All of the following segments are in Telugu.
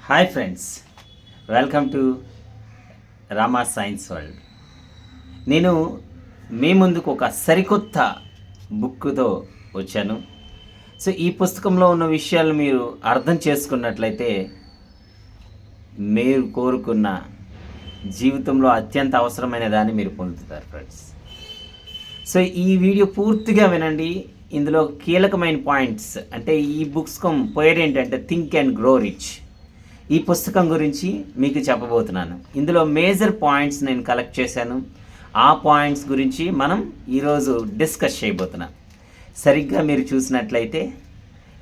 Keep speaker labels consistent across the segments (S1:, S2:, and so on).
S1: Hi friends, welcome to Rama science world. నేను మీ ముందుకు ఒక సరికొత్త బుక్తో వచ్చాను. సో ఈ పుస్తకంలో ఉన్న విషయాలు మీరు అర్థం చేసుకున్నట్లయితే మీరు కోరుకున్న జీవితంలో అత్యంత అవసరమైన దాన్ని మీరు పొందుతారు ఫ్రెండ్స్. సో ఈ వీడియో పూర్తిగా వినండి. ఇందులో కీలకమైన పాయింట్స్, అంటే ఈ పుస్తకం పేరు ఏంటంటే థింక్ అండ్ గ్రో రిచ్. ఈ పుస్తకం గురించి మీకు చెప్పబోతున్నాను. ఇందులో మేజర్ పాయింట్స్ నేను కలెక్ట్ చేశాను. ఆ పాయింట్స్ గురించి మనం ఈరోజు డిస్కస్ చేయబోతున్నాం. సరిగ్గా మీరు చూసినట్లయితే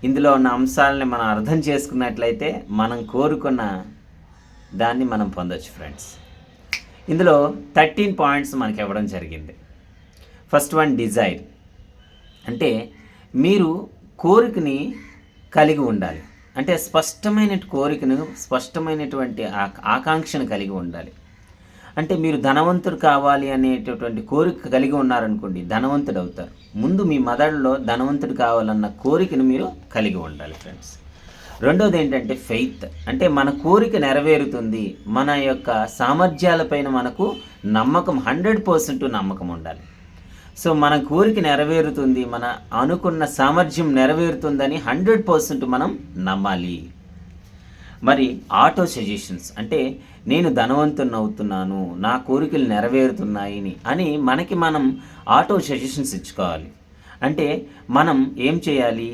S1: ఇందులో ఉన్న అంశాలని మనం అర్థం చేసుకున్నట్లయితే మనం కోరుకున్న దాన్ని మనం పొందొచ్చు ఫ్రెండ్స్. ఇందులో 13 పాయింట్స్ మనకి ఇవ్వడం జరిగింది. First one, desire. అంటే మీరు కోరికని కలిగి ఉండాలి. అంటే స్పష్టమైన కోరికను, స్పష్టమైనటువంటి ఆకాంక్షను కలిగి ఉండాలి. అంటే మీరు ధనవంతుడు కావాలి అనేటటువంటి కోరిక కలిగి ఉన్నారనుకోండి, ధనవంతుడు అవుతారు. ముందు మీ మదర్లో ధనవంతుడు కావాలన్న కోరికను మీరు కలిగి ఉండాలి ఫ్రెండ్స్. రెండోది ఏంటంటే ఫెయిత్. అంటే మన కోరిక నెరవేరుతుంది, మన యొక్క సామర్థ్యాలపైన మనకు నమ్మకం, 100% నమ్మకం ఉండాలి. సో మన కోరిక నెరవేరుతుంది, మన అనుకున్న సామర్థ్యం నెరవేరుతుందని 100% మనం నమ్మాలి. మరి ఆటో సజెషన్స్, అంటే నేను ధనవంతుని అవుతున్నాను, నా కోరికలు నెరవేరుతున్నాయి అని మనకి మనం ఆటో సజెషన్స్ ఇచ్చుకోవాలి. అంటే మనం ఏం చేయాలి?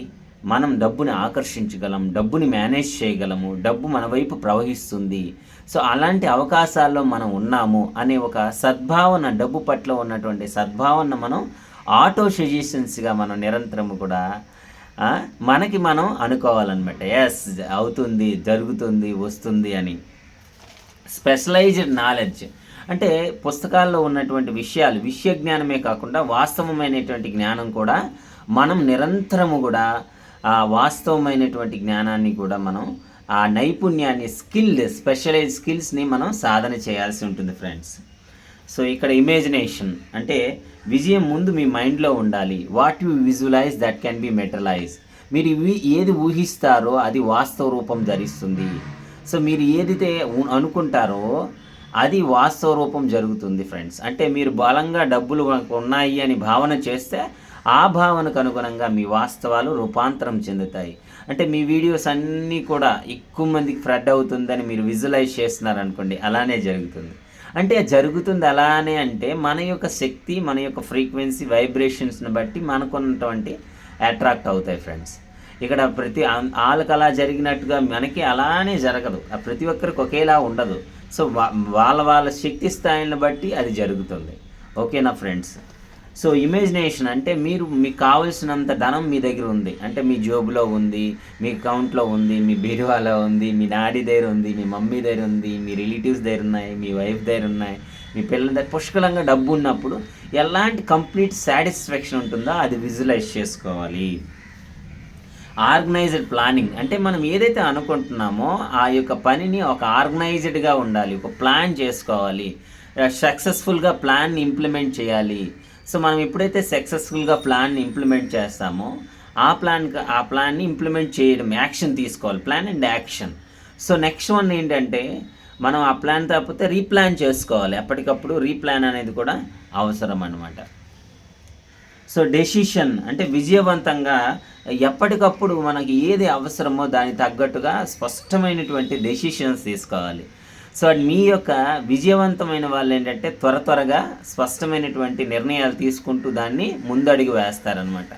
S1: మనం డబ్బుని ఆకర్షించగలం, డబ్బుని మేనేజ్ చేయగలము, డబ్బు మన వైపు ప్రవహిస్తుంది. సో అలాంటి అవకాశాల్లో మనం ఉన్నాము అనే ఒక సద్భావన, డబ్బు పట్ల ఉన్నటువంటి సద్భావన మనం ఆటో సజెషన్స్గా మనం నిరంతరము కూడా మనకి మనం అనుకోవాలన్నమాట. ఎస్, అవుతుంది, జరుగుతుంది, వస్తుంది అని. స్పెషలైజ్డ్ నాలెడ్జ్, అంటే పుస్తకాల్లో ఉన్నటువంటి విషయాలు, విషయ జ్ఞానమే కాకుండా వాస్తవమైనటువంటి జ్ఞానం కూడా మనం నిరంతరము కూడా వాస్తవమైనటువంటి జ్ఞానాన్ని కూడా మనం ఆ నైపుణ్యాన్ని, స్పెషలైజ్ స్కిల్స్ని మనం సాధన చేయాల్సి ఉంటుంది ఫ్రెండ్స్. సో ఇక్కడ ఇమేజినేషన్, అంటే విజయం ముందు మీ మైండ్లో ఉండాలి. What you visualise that can be materialise. మీరు ఏది ఊహిస్తారో అది వాస్తవ రూపం ధరిస్తుంది. సో మీరు ఏదైతే అనుకుంటారో అది వాస్తవ రూపం జరుగుతుంది ఫ్రెండ్స్. అంటే మీరు బలంగా డబ్బులు ఉన్నాయి అని భావన చేస్తే ఆ భావనకు అనుగుణంగా మీ వాస్తవాలు రూపాంతరం చెందుతాయి. అంటే మీ వీడియోస్ అన్నీ కూడా ఎక్కువ మందికి స్ప్రెడ్ అవుతుందని మీరు విజువలైజ్ చేస్తున్నారనుకోండి, అలానే జరుగుతుంది. అంటే జరుగుతుంది అలానే అంటే మన యొక్క శక్తి, మన యొక్క ఫ్రీక్వెన్సీ, వైబ్రేషన్స్ని బట్టి మనకున్నటువంటి అట్రాక్ట్ అవుతాయి ఫ్రెండ్స్. ఇక్కడ ప్రతి వాళ్ళకి అలా జరిగినట్టుగా మనకి అలానే జరగదు, ప్రతి ఒక్కరికి ఒకేలా ఉండదు. సో వాళ్ళ శక్తి స్థాయిని బట్టి అది జరుగుతుంది. ఓకేనా ఫ్రెండ్స్? సో ఇమాజినేషన్, అంటే మీకు కావలసినంత ధనం మీ దగ్గర ఉంది, అంటే మీ జోబులో ఉంది, మీ అకౌంట్లో ఉంది, మీ బీరువాలో ఉంది, మీ డాడీ దగ్గర ఉంది, మీ మమ్మీ దగ్గర ఉంది, మీ రిలేటివ్స్ దగ్గర ఉన్నాయి, మీ వైఫ్ దగ్గర ఉన్నాయి, మీ పిల్లల దగ్గర పుష్కలంగా డబ్బు ఉన్నప్పుడు ఎలాంటి కంప్లీట్ సాటిస్ఫాక్షన్ ఉంటుందో అది విజువలైజ్ చేసుకోవాలి. ఆర్గనైజ్డ్ ప్లానింగ్, అంటే మనం ఏదైతే అనుకుంటున్నామో ఆ యొక్క పనిని ఒక ఆర్గనైజ్డ్గా ఉండాలి, ఒక ప్లాన్ చేసుకోవాలి, సక్సెస్ఫుల్గా ప్లాన్ని ఇంప్లిమెంట్ చేయాలి. సో మనం ఎప్పుడైతే సక్సెస్ఫుల్గా ప్లాన్ని ఇంప్లిమెంట్ చేస్తామో ఆ ప్లాన్ని ఇంప్లిమెంట్ చేయడం, యాక్షన్ తీసుకోవాలి, plan and action. So next one ఏంటంటే మనం ఆ ప్లాన్ తప్పితే రీప్లాన్ చేసుకోవాలి. ఎప్పటికప్పుడు రీప్లాన్ అనేది కూడా అవసరం అన్నమాట. సో డెసిషన్, అంటే విజయవంతంగా ఎప్పటికప్పుడు మనకి ఏది అవసరమో దానికి తగ్గట్టుగా స్పష్టమైనటువంటి డెసిషన్స్ తీసుకోవాలి. సో మీ యొక్క విజయవంతమైన వాళ్ళు ఏంటంటే త్వరగా స్పష్టమైనటువంటి నిర్ణయాలు తీసుకుంటూ దాన్ని ముందడుగు వేస్తారనమాట.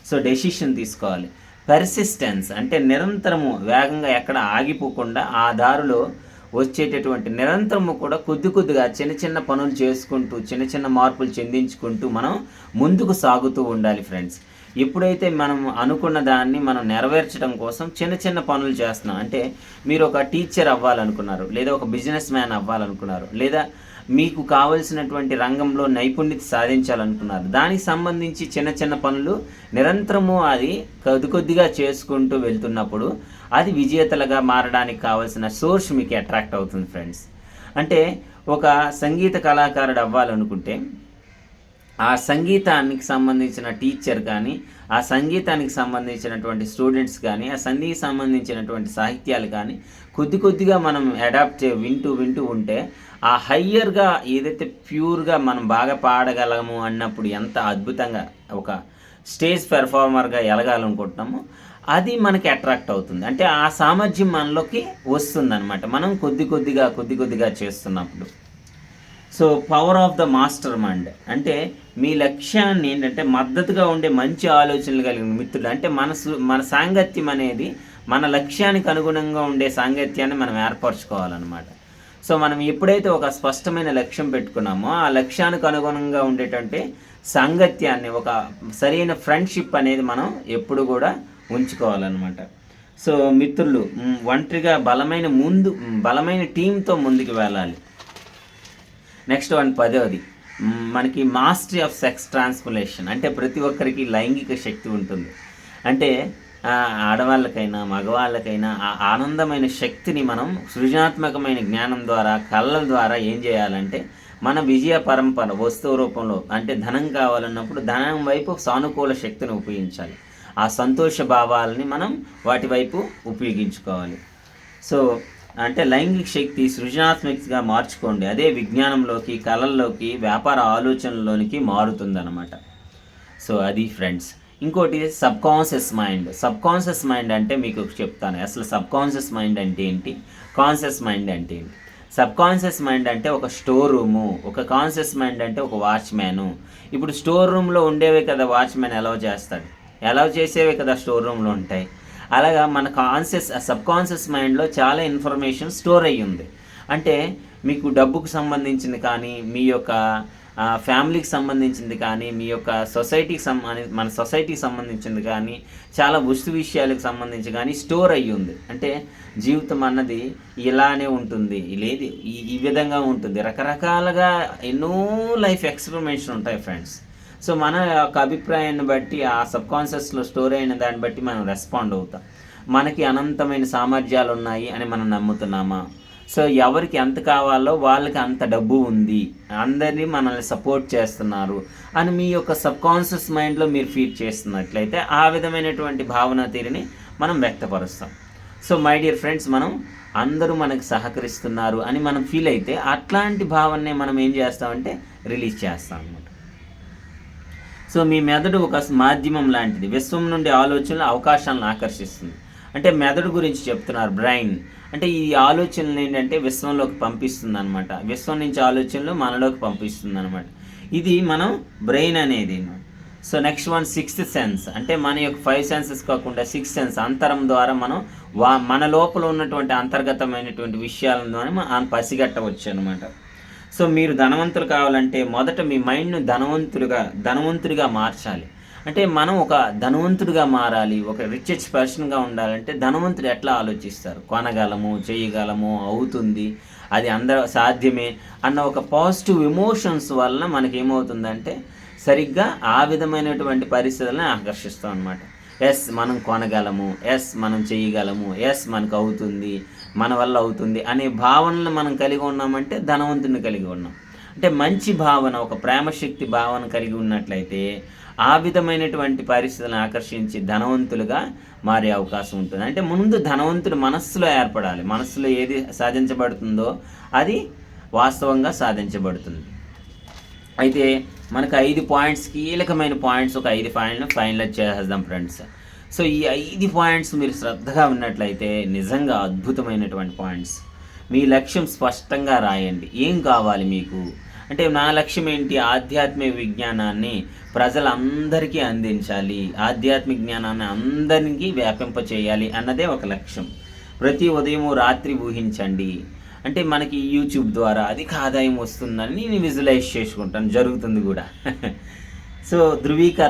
S1: సో డెసిషన్ తీసుకోవాలి. పర్సిస్టెన్స్, అంటే నిరంతరము వేగంగా ఎక్కడ ఆగిపోకుండా ఆ దారిలో వచ్చేటటువంటి నిరంతరము కూడా కొద్దిగా చిన్న పనులు చేసుకుంటూ, చిన్న మార్పులు చెందించుకుంటూ మనం ముందుకు సాగుతూ ఉండాలి ఫ్రెండ్స్. ఎప్పుడైతే మనం అనుకున్న దాన్ని మనం నెరవేర్చడం కోసం చిన్న పనులు చేస్తున్నాం, అంటే మీరు ఒక టీచర్ అవ్వాలనుకున్నారు, లేదా ఒక బిజినెస్ మ్యాన్ అవ్వాలనుకున్నారు, లేదా మీకు కావలసినటువంటి రంగంలో నైపుణ్యత సాధించాలనుకున్నారు, దానికి సంబంధించి చిన్న పనులు నిరంతరము అది కొద్దిగా చేసుకుంటూ వెళ్తున్నప్పుడు అది విజేతలుగా మారడానికి కావాల్సిన సోర్స్ మీకు అట్రాక్ట్ అవుతుంది ఫ్రెండ్స్. అంటే ఒక సంగీత కళాకారుడు అవ్వాలనుకుంటే ఆ సంగీతానికి సంబంధించిన టీచర్ కానీ, ఆ సంగీతానికి సంబంధించినటువంటి స్టూడెంట్స్ కానీ, ఆ సంగీతానికి సంబంధించినటువంటి సాహిత్యాలు కానీ కొద్దిగా మనం అడాప్ట్ వింటూ ఉంటే ఆ హయ్యర్గా ఏదైతే ప్యూర్గా మనం బాగా పాడగలము అన్నప్పుడు ఎంత అద్భుతంగా ఒక స్టేజ్ పెర్ఫార్మర్గా ఎలగాలనుకుంటున్నామో అది మనకి అట్రాక్ట్ అవుతుంది. అంటే ఆ సామర్థ్యం మనలోకి వస్తుందన్నమాట మనం కొద్దిగా చేస్తున్నప్పుడు. So power of the master mind అంటే మీ లక్ష్యాన్ని ఏంటంటే మద్దతుగా ఉండే మంచి ఆలోచనలు కలిగిన మిత్రులు, అంటే మన సాంగత్యం అనేది మన లక్ష్యానికి అనుగుణంగా ఉండే సాంగత్యాన్ని మనం ఏర్పరచుకోవాలన్నమాట. సో మనం ఎప్పుడైతే ఒక స్పష్టమైన లక్ష్యం పెట్టుకున్నామో ఆ లక్ష్యానికి అనుగుణంగా ఉండేటంటే సాంగత్యాన్ని, ఒక సరైన ఫ్రెండ్షిప్ అనేది మనం ఎప్పుడు కూడా ఉంచుకోవాలన్నమాట. సో మిత్రులు ఒంటరిగా బలమైన టీంతో ముందుకు వెళ్ళాలి. నెక్స్ట్ 10వది మనకి మాస్టరీ ఆఫ్ సెక్స్ ట్రాన్స్ఫర్మేషన్. అంటే ప్రతి ఒక్కరికి లైంగిక శక్తి ఉంటుంది. అంటే ఆడవాళ్ళకైనా మగవాళ్ళకైనా ఆ ఆనందమైన శక్తిని మనం సృజనాత్మకమైన జ్ఞానం ద్వారా, కళల ద్వారా ఏం చేయాలంటే మన విజయ పరంపర వస్తువు రూపంలో, అంటే ధనం కావాలన్నప్పుడు ధనం వైపు సానుకూల శక్తిని ఉపయోగించాలి. ఆ సంతోష భావాలని మనం వాటి వైపు ఉపయోగించుకోవాలి. సో అంటే లైంగిక శక్తి సృజనాత్మకగా మార్చుకోండి. అదే విజ్ఞానంలోకి, కళల్లోకి, వ్యాపార ఆలోచనలోనికి మారుతుందన్నమాట. సో అది ఫ్రెండ్స్. ఇంకోటి సబ్కాన్షియస్ మైండ్ అంటే మీకు చెప్తాను అసలు సబ్కాన్షియస్ మైండ్ అంటే ఏంటి, కాన్షియస్ మైండ్ అంటే ఏంటి. సబ్కాన్షియస్ మైండ్ అంటే ఒక స్టోర్ రూము, ఒక కాన్షియస్ మైండ్ అంటే ఒక వాచ్మ్యాను. ఇప్పుడు స్టోర్ రూమ్లో ఉండేవే కదా వాచ్మ్యాన్ అలౌ చేసేవే కదా స్టోర్ రూమ్లో ఉంటాయి. అలాగా మన సబ్కాన్షియస్ మైండ్లో చాలా ఇన్ఫర్మేషన్ స్టోర్ అయ్యి ఉంది. అంటే మీకు డబ్బుకు సంబంధించింది కానీ, మీ యొక్క ఫ్యామిలీకి సంబంధించింది కానీ, మీ యొక్క మన సొసైటీకి సంబంధించింది కానీ, చాలా విషయాలకు సంబంధించి కానీ స్టోర్ అయ్యి ఉంది. అంటే జీవితం అన్నది ఇలానే ఉంటుంది, లేదు ఈ విధంగా ఉంటుంది, రకరకాలుగా ఎన్నో లైఫ్ ఎక్స్పెరిమెంట్స్ ఉంటాయి ఫ్రెండ్స్. సో మన యొక్క అభిప్రాయాన్ని బట్టి ఆ సబ్కాన్షియస్లో స్టోర్ అయిన దాన్ని బట్టి మనం రెస్పాండ్ అవుతాం. మనకి అనంతమైన సామర్థ్యాలు ఉన్నాయి అని మనం నమ్ముతున్నామా? సో ఎవరికి ఎంత కావాలో వాళ్ళకి అంత డబ్బు ఉంది, అందరినీ మనల్ని సపోర్ట్ చేస్తున్నారు అని మీ యొక్క సబ్కాన్షియస్ మైండ్లో మీరు ఫీల్ చేస్తున్నట్లయితే ఆ విధమైనటువంటి భావన తీరుని మనం వ్యక్తపరుస్తాం. సో మై డియర్ ఫ్రెండ్స్, మనం అందరూ మనకు సహకరిస్తున్నారు అని మనం ఫీల్ అయితే అట్లాంటి భావననే మనం ఏం చేస్తామంటే రిలీజ్ చేస్తాం అన్నమాట. సో మీ మెదడు ఒక మాధ్యమం లాంటిది, విశ్వం నుండి ఆలోచనలు అవకాశాలను ఆకర్షిస్తుంది. అంటే మెదడు గురించి చెప్తున్నారు, బ్రెయిన్ అంటే ఈ ఆలోచనలు ఏంటంటే విశ్వంలోకి పంపిస్తుంది అనమాట. విశ్వం నుంచి ఆలోచనలు మనలోకి పంపిస్తుంది అనమాట. ఇది మనం బ్రెయిన్ అనేది. So next one sixth sense. అంటే మన యొక్క 5 సెన్సెస్ కాకుండా 6 సెన్స్ అంతరం ద్వారా మనం మన లోపల ఉన్నటువంటి అంతర్గతమైనటువంటి విషయాలను మనం పసిగట్టవచ్చు అనమాట. సో మీరు ధనవంతులు కావాలంటే మొదట మీ మైండ్ను ధనవంతుడిగా మార్చాలి. అంటే మనం ఒక ధనవంతుడిగా మారాలి, ఒక రిచెస్ట్ పర్సన్గా ఉండాలంటే ధనవంతుడు ఎట్లా ఆలోచిస్తారు, కొనగలము, చేయగలము, అవుతుంది, అది అందరూ సాధ్యమే అన్న ఒక పాజిటివ్ ఎమోషన్స్ వలన మనకేమవుతుందంటే సరిగ్గా ఆ విధమైనటువంటి పరిస్థితులను ఆకర్షిస్తాం అనమాట. ఎస్ మనం కొనగలము, ఎస్ మనం చేయగలము, ఎస్ మనకు అవుతుంది, మన వల్ల అవుతుంది అనే భావనలు మనం కలిగి ఉన్నామంటే ధనవంతుని కలిగి ఉన్నాం. అంటే మంచి భావన, ఒక ప్రేమశక్తి భావన కలిగి ఉన్నట్లయితే ఆ విధమైనటువంటి పరిస్థితులను ఆకర్షించి ధనవంతులుగా మారే అవకాశం ఉంటుంది. అంటే ముందు ధనవంతుడు మనస్సులో ఏర్పడాలి. మనస్సులో ఏది సాధించబడుతుందో అది వాస్తవంగా సాధించబడుతుంది. అయితే మనకు 5 పాయింట్స్, కీలకమైన పాయింట్స్, ఒక 5 పాయింట్లను ఫైనలైజ్ చేసేద్దాం ఫ్రెండ్స్. సో ఈ 5 పాయింట్స్ మీరు శ్రద్ధగా ఉన్నట్లయితే నిజంగా అద్భుతమైనటువంటి పాయింట్స్. మీ లక్ష్యం స్పష్టంగా రాయండి. ఏం కావాలి మీకు అంటే నా లక్ష్యం ఏంటి, ఆధ్యాత్మిక విజ్ఞానాన్ని ప్రజలందరికీ అందించాలి, ఆధ్యాత్మిక జ్ఞానాన్ని అందరికీ వ్యాపింపచేయాలి అన్నదే ఒక లక్ష్యం. ప్రతి ఉదయము రాత్రి ఊహించండి. అంటే మనకి యూట్యూబ్ ద్వారా అధిక ఆదాయం వస్తుందని నేను విజువలైజ్ చేసుకుంటాను, జరుగుతుంది కూడా. సో ధృవీకరణ